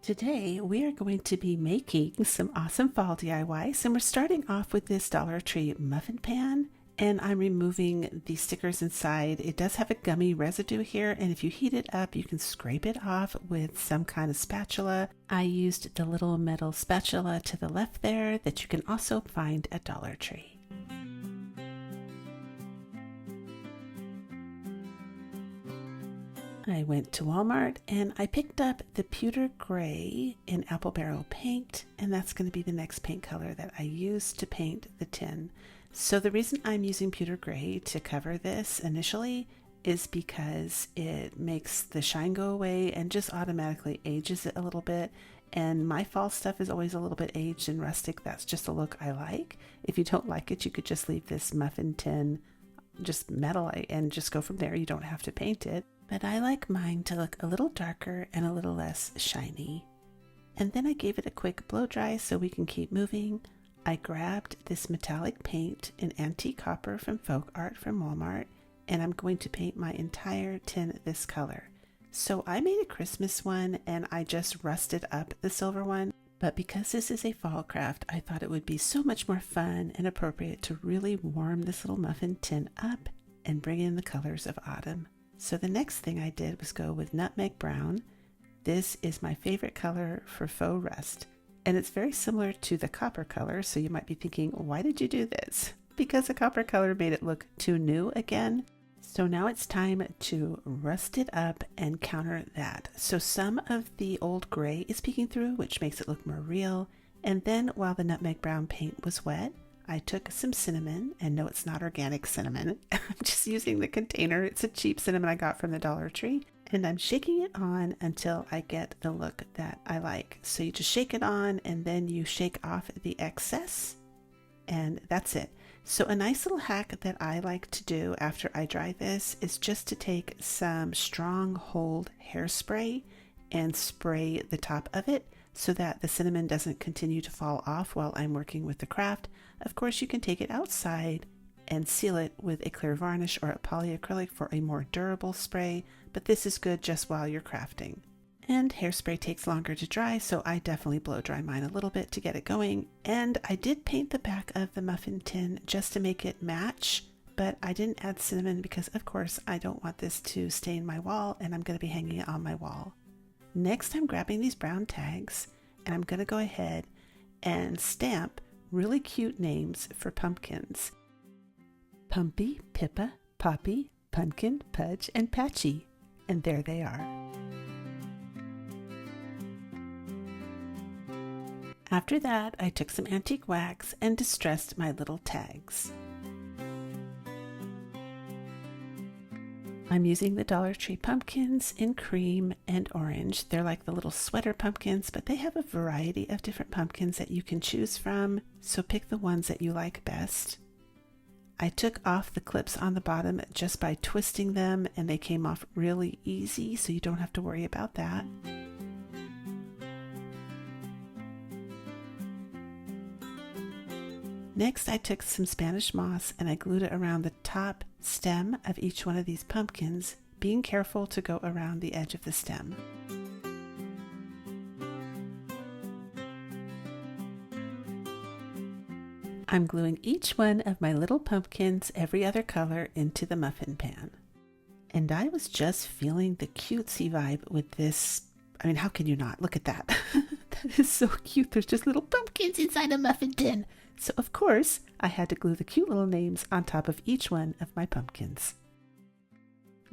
Today we are going to be making some awesome fall DIYs, and we're starting off with this Dollar Tree muffin pan, and I'm removing the stickers inside. It does have a gummy residue here, and if you heat it up you can scrape it off with some kind of spatula. I used the little metal spatula to the left there that you can also find at Dollar Tree. I went to Walmart and I picked up the pewter gray in apple barrel paint, and that's going to be the next paint color that I use to paint the tin. So the reason I'm using pewter gray to cover this initially is because it makes the shine go away and just automatically ages it a little bit. And my fall stuff is always a little bit aged and rustic. That's just a look I like. If you don't like it, you could just leave this muffin tin just metal and just go from there. You don't have to paint it. But I like mine to look a little darker and a little less shiny. And then I gave it a quick blow dry so we can keep moving. I grabbed this metallic paint in antique copper from Folk Art from Walmart, and I'm going to paint my entire tin this color. So I made a Christmas one and I just rusted up the silver one, but because this is a fall craft, I thought it would be so much more fun and appropriate to really warm this little muffin tin up and bring in the colors of autumn. So the next thing I did was go with nutmeg brown. This is my favorite color for faux rust, and it's very similar to the copper color, so you might be thinking, why did you do this? Because the copper color made it look too new again. So now it's time to rust it up and counter that. So some of the old gray is peeking through, which makes it look more real. And then while the nutmeg brown paint was wet, I took some cinnamon, and no, it's not organic cinnamon. I'm just using the container. It's a cheap cinnamon I got from the Dollar Tree, and I'm shaking it on until I get the look that I like. So you just shake it on and then you shake off the excess, and that's it. So a nice little hack that I like to do after I dry this is just to take some strong hold hairspray and spray the top of it so that the cinnamon doesn't continue to fall off while I'm working with the craft. Of course, you can take it outside and seal it with a clear varnish or a polyacrylic for a more durable spray, but this is good just while you're crafting. And hairspray takes longer to dry, so I definitely blow dry mine a little bit to get it going. And I did paint the back of the muffin tin just to make it match, but I didn't add cinnamon because, of course, I don't want this to stain my wall, and I'm going to be hanging it on my wall. Next, I'm grabbing these brown tags, and I'm going to go ahead and stamp really cute names for pumpkins. Pumpy, Pippa, Poppy, Pumpkin, Pudge, and Patchy. And there they are. After that, I took some antique wax and distressed my little tags. I'm using the Dollar Tree pumpkins in cream and orange. They're like the little sweater pumpkins, but they have a variety of different pumpkins that you can choose from, so pick the ones that you like best. I took off the clips on the bottom just by twisting them, and they came off really easy, so you don't have to worry about that. Next, I took some Spanish moss and I glued it around the top stem of each one of these pumpkins, being careful to go around the edge of the stem. I'm gluing each one of my little pumpkins every other color into the muffin pan. And I was just feeling the cutesy vibe with this. I mean, how can you not? Look at that. That is so cute. There's just little pumpkins inside a muffin tin. So of course, I had to glue the cute little names on top of each one of my pumpkins.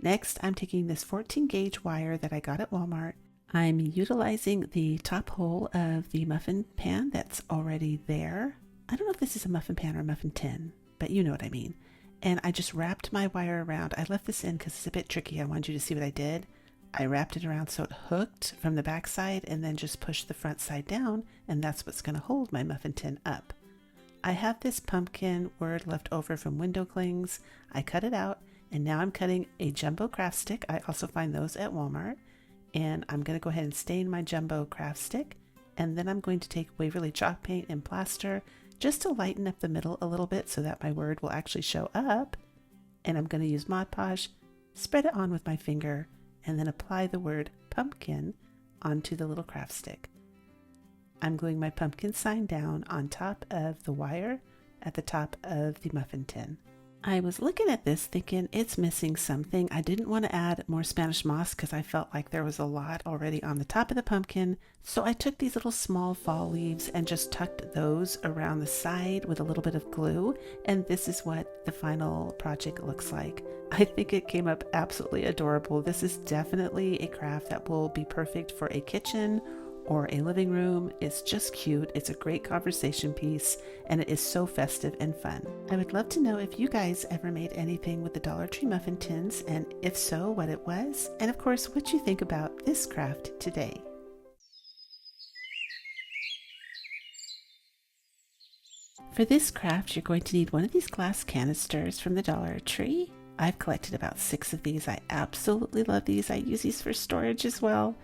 Next, I'm taking this 14 gauge wire that I got at Walmart. I'm utilizing the top hole of the muffin pan that's already there. I don't know if this is a muffin pan or a muffin tin, but you know what I mean. And I just wrapped my wire around. I left this in because it's a bit tricky. I wanted you to see what I did. I wrapped it around so it hooked from the back side and then just pushed the front side down, and that's what's going to hold my muffin tin up. I have this pumpkin word left over from window clings. I cut it out, and now I'm cutting a jumbo craft stick. I also find those at Walmart. And I'm going to go ahead and stain my jumbo craft stick. And then I'm going to take Waverly chalk paint and plaster just to lighten up the middle a little bit so that my word will actually show up. And I'm going to use Mod Podge, spread it on with my finger, and then apply the word pumpkin onto the little craft stick. I'm gluing my pumpkin sign down on top of the wire at the top of the muffin tin. I was looking at this thinking it's missing something. I didn't want to add more Spanish moss because I felt like there was a lot already on the top of the pumpkin. So I took these little small fall leaves and just tucked those around the side with a little bit of glue. And this is what the final project looks like. I think it came up absolutely adorable. This is definitely a craft that will be perfect for a kitchen or a living room. It's just cute. It's a great conversation piece, and it is so festive and fun. I would love to know if you guys ever made anything with the Dollar Tree muffin tins, and if so, what it was, and of course, what you think about this craft today. For this craft, you're going to need one of these glass canisters from the Dollar Tree. I've collected about 6 of these. I absolutely love these. I use these for storage as well.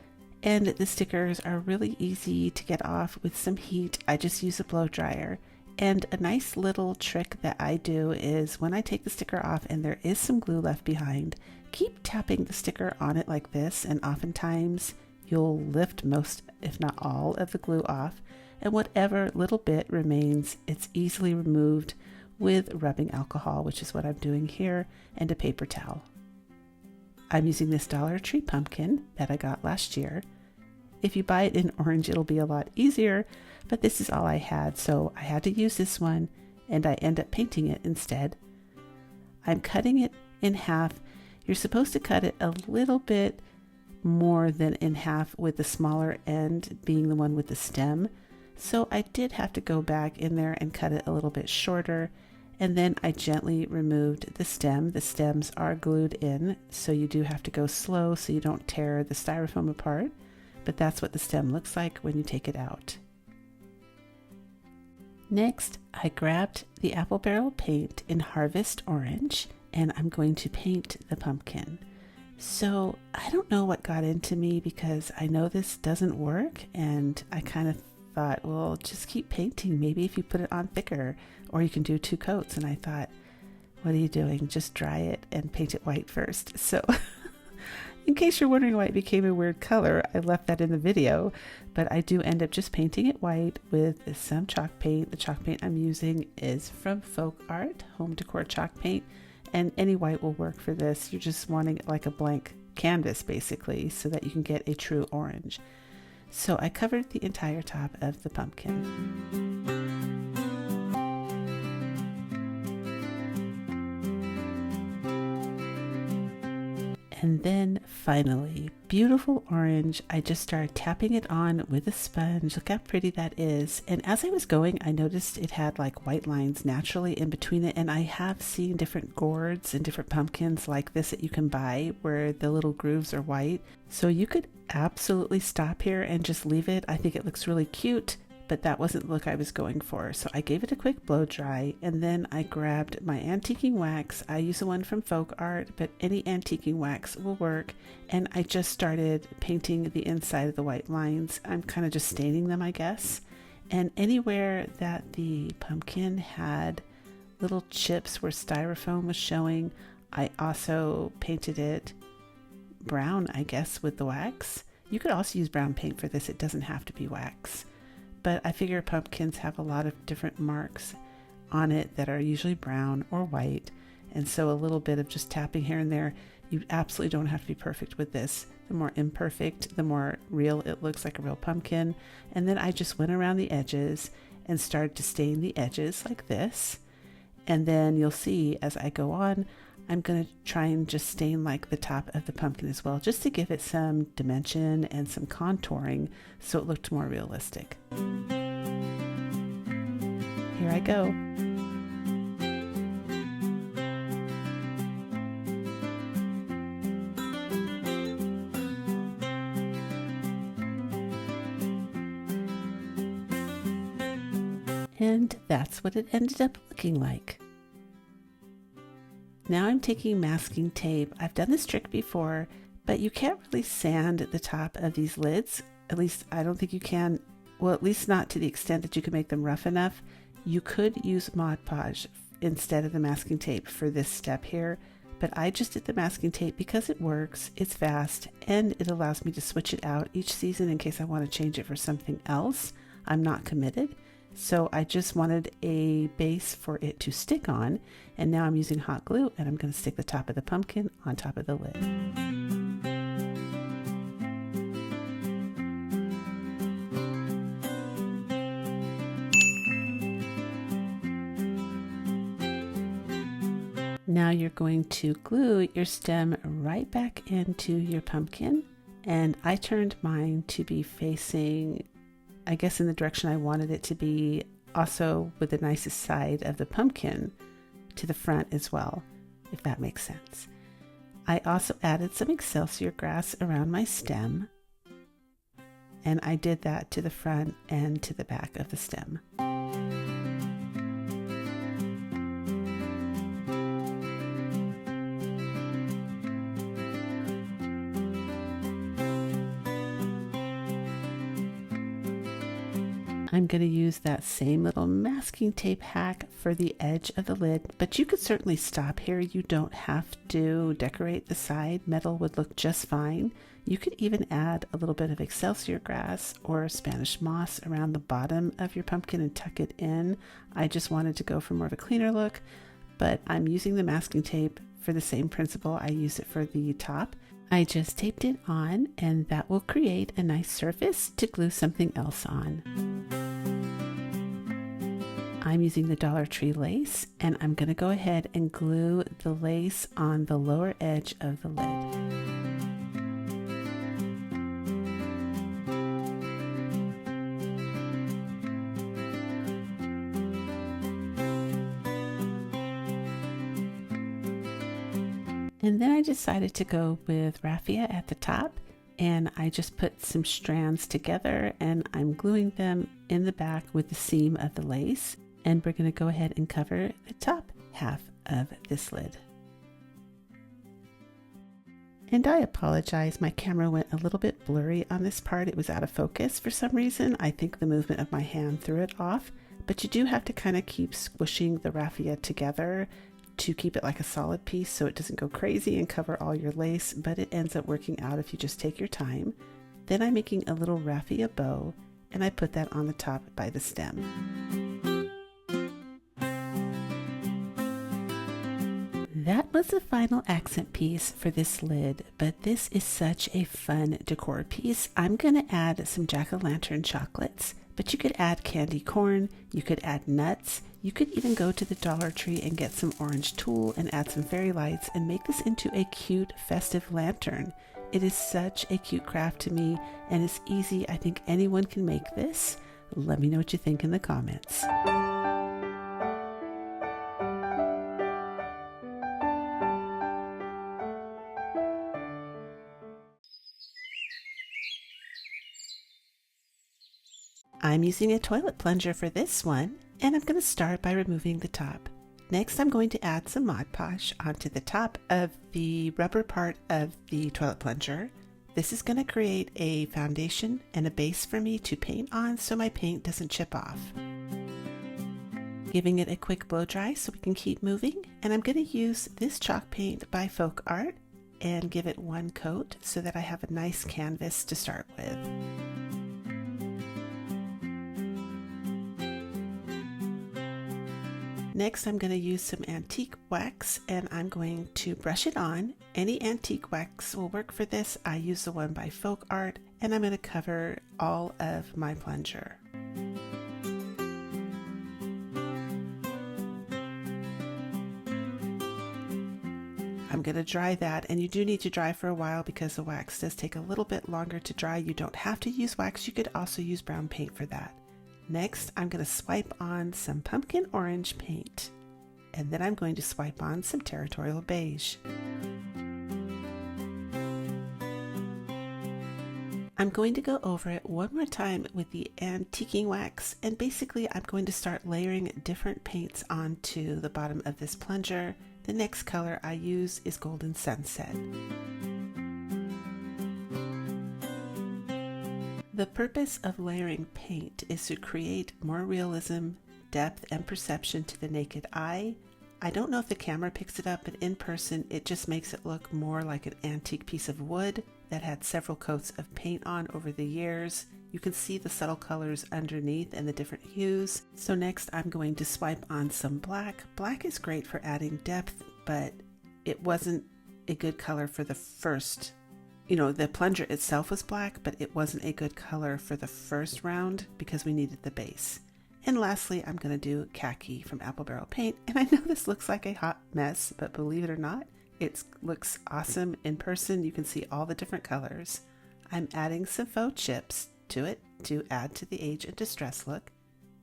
And the stickers are really easy to get off with some heat. I just use a blow dryer. And a nice little trick that I do is when I take the sticker off and there is some glue left behind, keep tapping the sticker on it like this, and oftentimes you'll lift most, if not all, of the glue off, and whatever little bit remains, it's easily removed with rubbing alcohol, which is what I'm doing here, and a paper towel. I'm using this Dollar Tree pumpkin that I got last year. If you buy it in orange, it'll be a lot easier, but this is all I had, so I had to use this one, and I end up painting it instead. I'm cutting it in half. You're supposed to cut it a little bit more than in half, with the smaller end being the one with the stem. So I did have to go back in there and cut it a little bit shorter. And then I gently removed the stem. The stems are glued in, so you do have to go slow so you don't tear the styrofoam apart. But that's what the stem looks like when you take it out. Next, I grabbed the apple barrel paint in Harvest Orange, and I'm going to paint the pumpkin. So I don't know what got into me, because I know this doesn't work, and I kind of thought, well, just keep painting. Maybe if you put it on thicker, or you can do 2 coats. And I thought, what are you doing? Just dry it and paint it white first. So in case you're wondering why it became a weird color, I left that in the video, but I do end up just painting it white with some chalk paint. The chalk paint I'm using is from Folk Art Home Decor Chalk Paint, and any white will work for this. You're just wanting like a blank canvas basically, so that you can get a true orange. So I covered the entire top of the pumpkin. And then finally, beautiful orange. I just started tapping it on with a sponge. Look how pretty that is. And as I was going, I noticed it had like white lines naturally in between it. And I have seen different gourds and different pumpkins like this that you can buy where the little grooves are white. So you could absolutely stop here and just leave it. I think it looks really cute, but that wasn't the look I was going for. So I gave it a quick blow dry, and then I grabbed my antiquing wax. I use the one from Folk Art, but any antiquing wax will work. And I just started painting the inside of the white lines. I'm kind of just staining them, I guess. And anywhere that the pumpkin had little chips where styrofoam was showing, I also painted it brown, I guess, with the wax. You could also use brown paint for this. It doesn't have to be wax. But I figure pumpkins have a lot of different marks on it that are usually brown or white. And so a little bit of just tapping here and there. You absolutely don't have to be perfect with this. The more imperfect, the more real it looks like a real pumpkin. And then I just went around the edges and started to stain the edges like this. And then you'll see as I go on, I'm going to try and just stain like the top of the pumpkin as well, just to give it some dimension and some contouring so it looked more realistic. Here I go. And that's what it ended up looking like. Now I'm taking masking tape. I've done this trick before, but you can't really sand the top of these lids. At least I don't think you can. Well, at least not to the extent that you can make them rough enough. You could use Mod Podge instead of the masking tape for this step here, but I just did the masking tape because it works, it's fast, and it allows me to switch it out each season in case I want to change it for something else. I'm not committed, so I just wanted a base for it to stick on, and now I'm using hot glue and I'm going to stick the top of the pumpkin on top of the lid. Now you're going to glue your stem right back into your pumpkin, and I turned mine to be facing, I guess, in the direction I wanted it to be, also with the nicest side of the pumpkin to the front as well, if that makes sense. I also added some excelsior grass around my stem, and I did that to the front and to the back of the stem. I'm going to use that same little masking tape hack for the edge of the lid, but you could certainly stop here. You don't have to decorate the side. Metal would look just fine. You could even add a little bit of excelsior grass or Spanish moss around the bottom of your pumpkin and tuck it in. I just wanted to go for more of a cleaner look, but I'm using the masking tape for the same principle I use it for the top. I just taped it on, and that will create a nice surface to glue something else on. I'm using the Dollar Tree lace, and I'm going to go ahead and glue the lace on the lower edge of the lid. And then I decided to go with raffia at the top, and I just put some strands together and I'm gluing them in the back with the seam of the lace, and we're going to go ahead and cover the top half of this lid. And I apologize, my camera went a little bit blurry on this part. It was out of focus for some reason. I think the movement of my hand threw it off, but you do have to kind of keep squishing the raffia together to keep it like a solid piece so it doesn't go crazy and cover all your lace, but it ends up working out if you just take your time. Then I'm making a little raffia bow, and I put that on the top by the stem. That was the final accent piece for this lid, but this is such a fun decor piece. I'm going to add some jack-o'-lantern chocolates, but you could add candy corn, you could add nuts, you could even go to the Dollar Tree and get some orange tulle and add some fairy lights and make this into a cute festive lantern. It is such a cute craft to me, and it's easy. I think anyone can make this. Let me know what you think in the comments. I'm using a toilet plunger for this one, and I'm going to start by removing the top. Next, I'm going to add some Mod Podge onto the top of the rubber part of the toilet plunger. This is going to create a foundation and a base for me to paint on so my paint doesn't chip off. Giving it a quick blow dry so we can keep moving, and I'm going to use this chalk paint by Folk Art and give it one coat so that I have a nice canvas to start with. Next, I'm going to use some antique wax, and I'm going to brush it on. Any antique wax will work for this. I use the one by Folk Art, and I'm going to cover all of my plunger. I'm going to dry that, and you do need to dry for a while because the wax does take a little bit longer to dry. You don't have to use wax. You could also use brown paint for that. Next, I'm going to swipe on some pumpkin orange paint, and then I'm going to swipe on some territorial beige. I'm going to go over it one more time with the antiquing wax, and basically I'm going to start layering different paints onto the bottom of this plunger. The next color I use is Golden Sunset. The purpose of layering paint is to create more realism, depth, and perception to the naked eye. I don't know if the camera picks it up, but in person it just makes it look more like an antique piece of wood that had several coats of paint on over the years. You can see the subtle colors underneath and the different hues. So next I'm going to swipe on some black. Black is great for adding depth, but it wasn't a good color for the first, the plunger itself was black, but it wasn't a good color for the first round because we needed the base. And lastly, I'm going to do khaki from Apple Barrel Paint. And I know this looks like a hot mess, but believe it or not, it looks awesome in person. You can see all the different colors. I'm adding some faux chips to it to add to the age and distress look.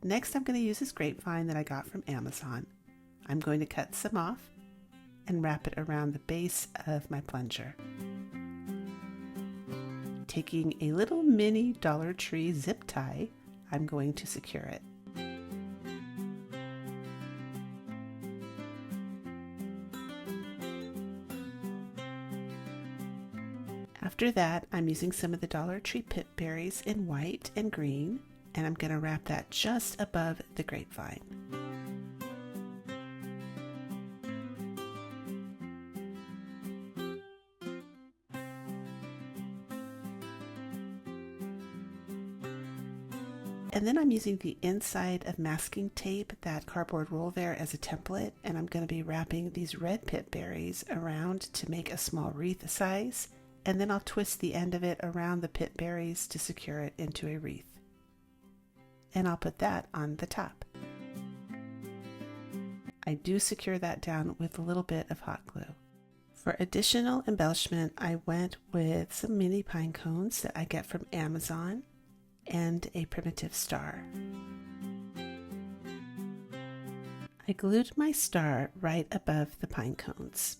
Next, I'm going to use this grapevine that I got from Amazon. I'm going to cut some off and wrap it around the base of my plunger. Taking a little mini Dollar Tree zip tie, I'm going to secure it. After that, I'm using some of the Dollar Tree pip berries in white and green, and I'm going to wrap that just above the grapevine. And then I'm using the inside of masking tape, that cardboard roll there, as a template, and I'm going to be wrapping these red pip berries around to make a small wreath size. And then I'll twist the end of it around the pip berries to secure it into a wreath. And I'll put that on the top. I do secure that down with a little bit of hot glue. For additional embellishment, I went with some mini pine cones that I get from Amazon and a primitive star. I glued my star right above the pine cones.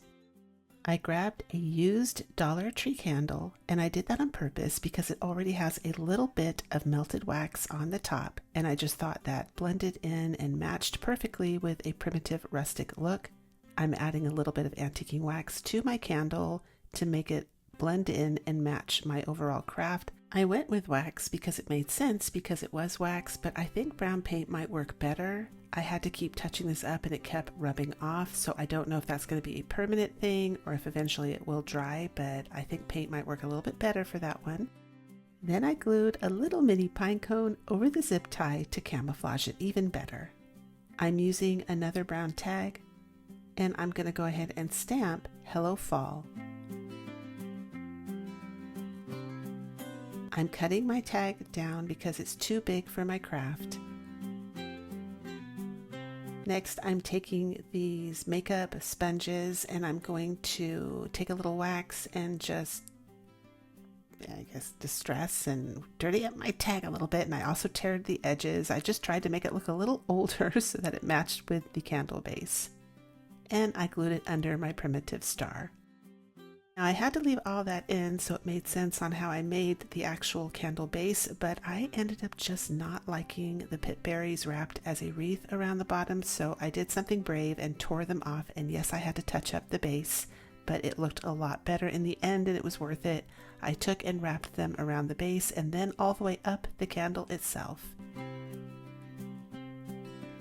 I grabbed a used Dollar Tree candle, and I did that on purpose because it already has a little bit of melted wax on the top, and I just thought that blended in and matched perfectly with a primitive rustic look. I'm adding a little bit of antiquing wax to my candle to make it blend in and match my overall craft. I went with wax because it made sense because it was wax, but I think brown paint might work better. I had to keep touching this up and it kept rubbing off, so I don't know if that's going to be a permanent thing or if eventually it will dry, but I think paint might work a little bit better for that one. Then I glued a little mini pine cone over the zip tie to camouflage it even better. I'm using another brown tag, and I'm going to go ahead and stamp Hello Fall. I'm cutting my tag down because it's too big for my craft. Next, I'm taking these makeup sponges and I'm going to take a little wax and just, distress and dirty up my tag a little bit. And I also teared the edges. I just tried to make it look a little older so that it matched with the candle base. And I glued it under my primitive star. Now, I had to leave all that in so it made sense on how I made the actual candle base, but I ended up just not liking the pip berries wrapped as a wreath around the bottom, so I did something brave and tore them off, and yes, I had to touch up the base, but it looked a lot better in the end and it was worth it. I took and wrapped them around the base and then all the way up the candle itself.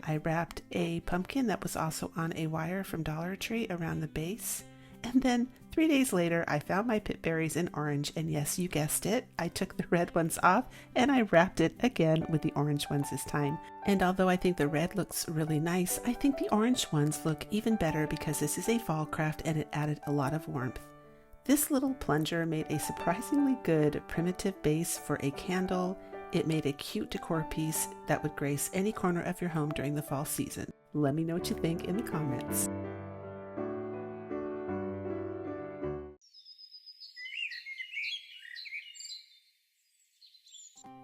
I wrapped a pumpkin that was also on a wire from Dollar Tree around the base. And then 3 days later, I found my pip berries in orange, and yes, you guessed it, I took the red ones off and I wrapped it again with the orange ones this time. And although I think the red looks really nice, I think the orange ones look even better because this is a fall craft and it added a lot of warmth. This little plunger made a surprisingly good primitive base for a candle. It made a cute decor piece that would grace any corner of your home during the fall season. Let me know what you think in the comments.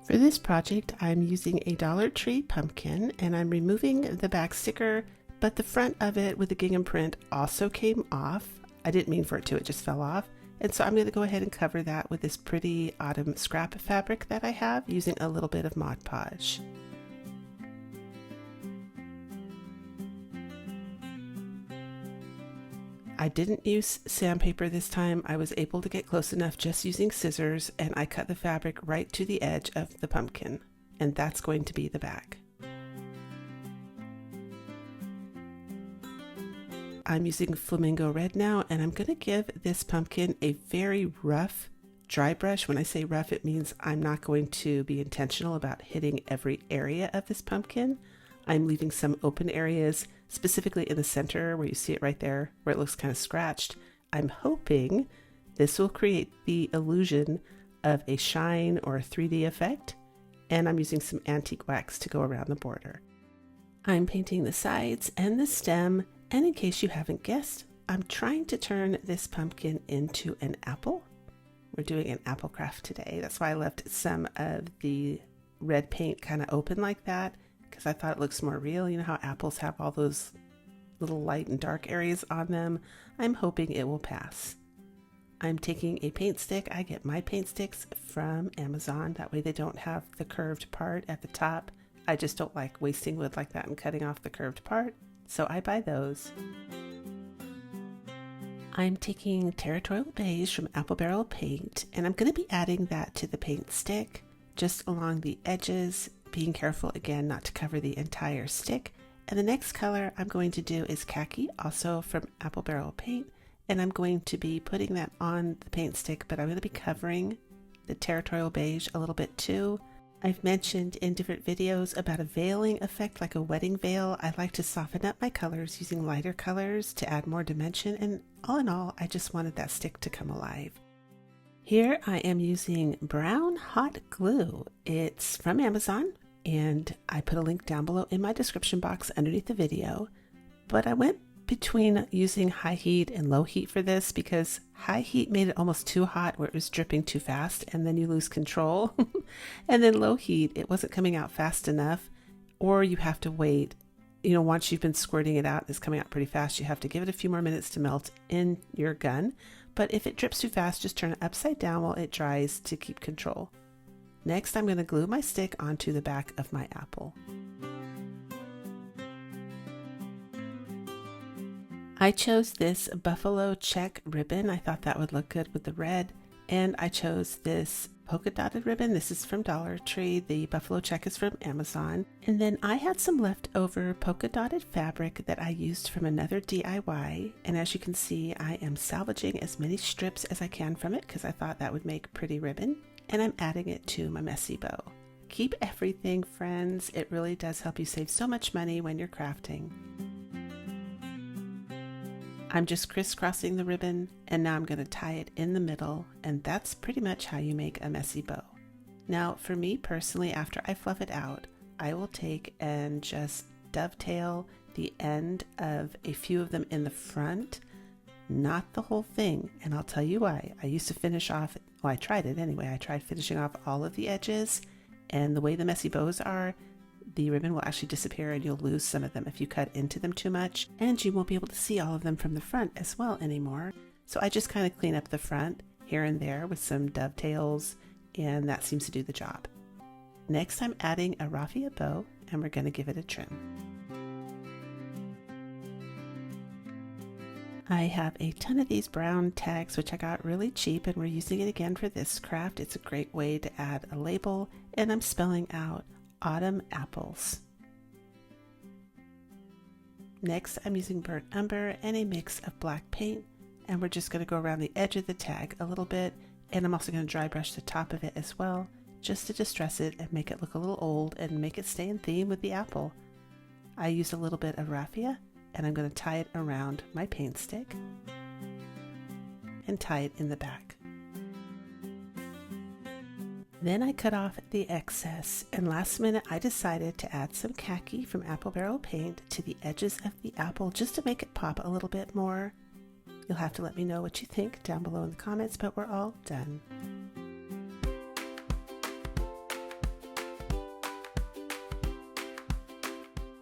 For this project, I'm using a Dollar Tree pumpkin and I'm removing the back sticker, but the front of it with the gingham print also came off. I didn't mean for it to, it just fell off. And so I'm going to go ahead and cover that with this pretty autumn scrap fabric that I have using a little bit of Mod Podge. I didn't use sandpaper this time. I was able to get close enough just using scissors, and I cut the fabric right to the edge of the pumpkin, and that's going to be the back. I'm using Flamingo Red now, and I'm going to give this pumpkin a very rough dry brush. When I say rough, it means I'm not going to be intentional about hitting every area of this pumpkin. I'm leaving some open areas, specifically in the center where you see it right there, where it looks kind of scratched. I'm hoping this will create the illusion of a shine or a 3D effect, and I'm using some antique wax to go around the border. I'm painting the sides and the stem, and in case you haven't guessed, I'm trying to turn this pumpkin into an apple. We're doing an apple craft today. That's why I left some of the red paint kind of open like that, because I thought it looks more real. You know how apples have all those little light and dark areas on them? I'm hoping it will pass. I'm taking a paint stick. I get my paint sticks from Amazon. That way they don't have the curved part at the top. I just don't like wasting wood like that and cutting off the curved part, so I buy those. I'm taking Territorial Beige from Apple Barrel Paint, and I'm going to be adding that to the paint stick, just along the edges, being careful again not to cover the entire stick. And the next color I'm going to do is Khaki, also from Apple Barrel Paint, and I'm going to be putting that on the paint stick, but I'm going to be covering the Territorial Beige a little bit too. I've mentioned in different videos about a veiling effect, like a wedding veil. I like to soften up my colors using lighter colors to add more dimension, and all in all, I just wanted that stick to come alive. Here I am using brown hot glue. It's from Amazon, and I put a link down below in my description box underneath the video, but I went between using high heat and low heat for this because high heat made it almost too hot where it was dripping too fast and then you lose control. And then low heat, it wasn't coming out fast enough, or you have to wait. You know, once you've been squirting it out, it's coming out pretty fast. You have to give it a few more minutes to melt in your gun. But if it drips too fast, just turn it upside down while it dries to keep control. Next, I'm going to glue my stick onto the back of my apple. I chose this buffalo check ribbon. I thought that would look good with the red. And I chose this polka dotted ribbon. This is from Dollar Tree. The buffalo check is from Amazon. And then I had some leftover polka dotted fabric that I used from another DIY. And as you can see, I am salvaging as many strips as I can from it because I thought that would make pretty ribbon. And I'm adding it to my messy bow. Keep everything, friends. It really does help you save so much money when you're crafting. I'm just crisscrossing the ribbon, and now I'm going to tie it in the middle, and that's pretty much how you make a messy bow. Now, for me personally, after I fluff it out, I will take and just dovetail the end of a few of them in the front, not the whole thing, and I'll tell you why. I used to finish off, well, I tried it anyway. I tried finishing off all of the edges, and the way the messy bows are, the ribbon will actually disappear and you'll lose some of them if you cut into them too much, and you won't be able to see all of them from the front as well anymore. So I just kind of clean up the front here and there with some dovetails, and that seems to do the job. Next, I'm adding a raffia bow, and we're going to give it a trim. I have a ton of these brown tags, which I got really cheap, and we're using it again for this craft. It's a great way to add a label, and I'm spelling out autumn apples. Next, I'm using burnt umber and a mix of black paint, and we're just going to go around the edge of the tag a little bit, and I'm also going to dry brush the top of it as well, just to distress it and make it look a little old and make it stay in theme with the apple. I used a little bit of raffia, and I'm going to tie it around my paint stick and tie it in the back. Then I cut off the excess, and last minute I decided to add some khaki from Apple Barrel Paint to the edges of the apple just to make it pop a little bit more. You'll have to let me know what you think down below in the comments, but we're all done.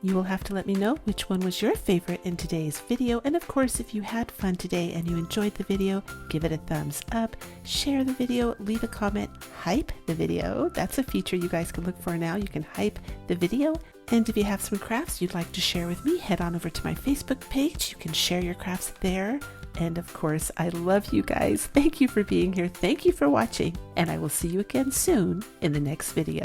You will have to let me know which one was your favorite in today's video, and of course if you had fun today and you enjoyed the video, give it a thumbs up, share the video, leave a comment, hype the video. That's a feature you guys can look for now. You can hype the video, and if you have some crafts you'd like to share with me, head on over to my Facebook page. You can share your crafts there, and of course I love you guys. Thank you for being here, thank you for watching, and I will see you again soon in the next video.